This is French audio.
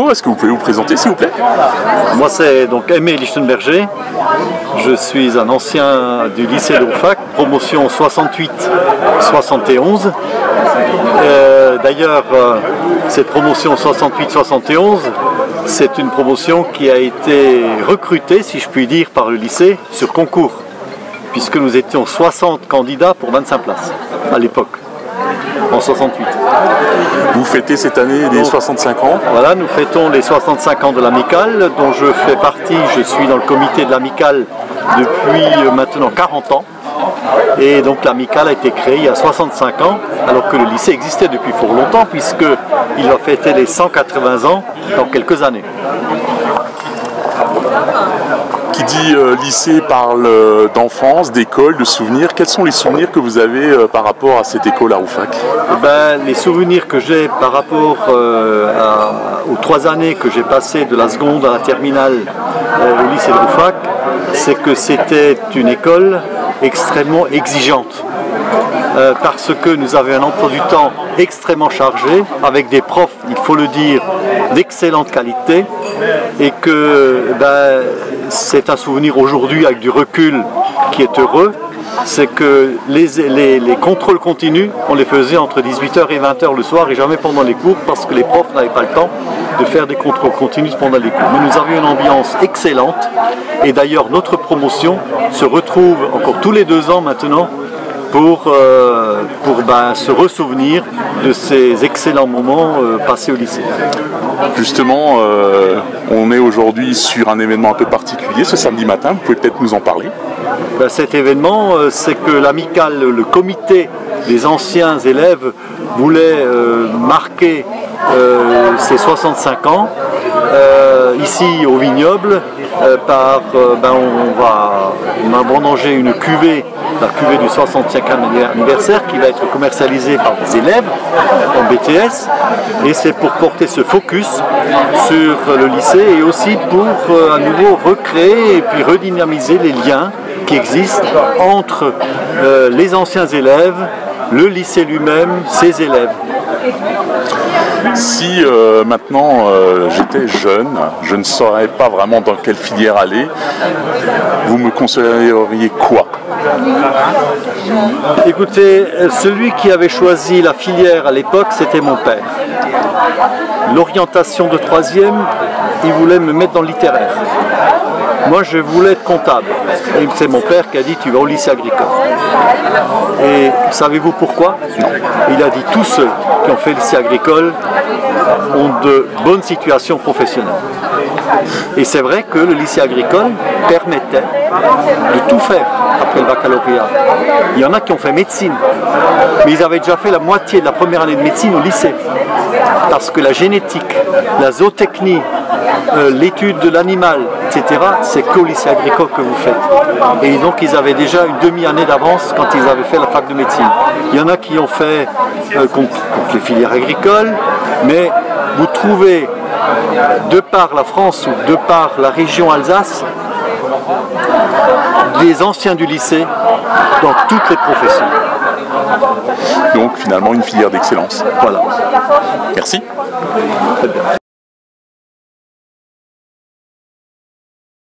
Bonjour, est-ce que vous pouvez vous présenter s'il vous plaît? Moi c'est donc Aimé Lichtenberger, je suis un ancien du lycée de Rouffach, promotion 68-71. D'ailleurs cette promotion 68-71, c'est une promotion qui a été recrutée, si je puis dire, par le lycée sur concours, puisque nous étions 60 candidats pour 25 places à l'époque, en 68. Vous fêtez cette année les 65 ans. Voilà, nous fêtons les 65 ans de l'Amicale, dont je fais partie. Je suis dans le comité de l'Amicale depuis maintenant 40 ans. Et donc l'Amicale a été créée il y a 65 ans, alors que le lycée existait depuis fort longtemps, puisqu'il va fêter les 180 ans dans quelques années. Qui dit lycée parle d'enfance, d'école, de souvenirs. Quels sont les souvenirs que vous avez par rapport à cette école à Rouffach? Les souvenirs que j'ai par rapport aux 3 années que j'ai passées de la seconde à la terminale au lycée de Rouffach, c'est que c'était une école extrêmement exigeante. Parce que nous avions un emploi du temps extrêmement chargé, avec des profs, il faut le dire, d'excellente qualité, et que c'est un souvenir aujourd'hui avec du recul qui est heureux, c'est que les contrôles continus, on les faisait entre 18h et 20h le soir et jamais pendant les cours, parce que les profs n'avaient pas le temps de faire des contrôles continus pendant les cours. Mais nous avions une ambiance excellente, et d'ailleurs notre promotion se retrouve encore tous les 2 ans maintenant pour se ressouvenir de ces excellents moments passés au lycée. Justement, on est aujourd'hui sur un événement un peu particulier, ce samedi matin, vous pouvez peut-être nous en parler? Cet événement, c'est que l'Amicale, le comité des anciens élèves, voulait marquer ses 65 ans ici au vignoble on a vendanger une cuvée, la cuvée du 65e anniversaire, qui va être commercialisée par des élèves en BTS, et c'est pour porter ce focus sur le lycée et aussi pour à nouveau recréer et puis redynamiser les liens qui existent entre les anciens élèves, le lycée lui-même, ses élèves. Si maintenant j'étais jeune, je ne saurais pas vraiment dans quelle filière aller, vous me conseilleriez quoi? Écoutez, celui qui avait choisi la filière à l'époque, c'était mon père. L'orientation de 3e, il voulait me mettre dans le littéraire. Moi, je voulais être comptable. Et c'est mon père qui a dit « tu vas au lycée agricole ». Et savez-vous pourquoi? Non. Il a dit « tous ceux qui ont fait le lycée agricole ont de bonnes situations professionnelles ». Et c'est vrai que le lycée agricole permettait de tout faire après le baccalauréat. Il y en a qui ont fait médecine, mais ils avaient déjà fait la moitié de la première année de médecine au lycée. Parce que la génétique, la zootechnie, l'étude de l'animal, etc., c'est qu'au lycée agricole que vous faites. Et donc ils avaient déjà une demi-année d'avance quand ils avaient fait la fac de médecine. Il y en a qui ont fait contre les filières agricoles, mais vous trouvez, de par la France ou de par la région Alsace, des anciens du lycée dans toutes les professions. Donc finalement une filière d'excellence. Voilà. Merci. Très bien.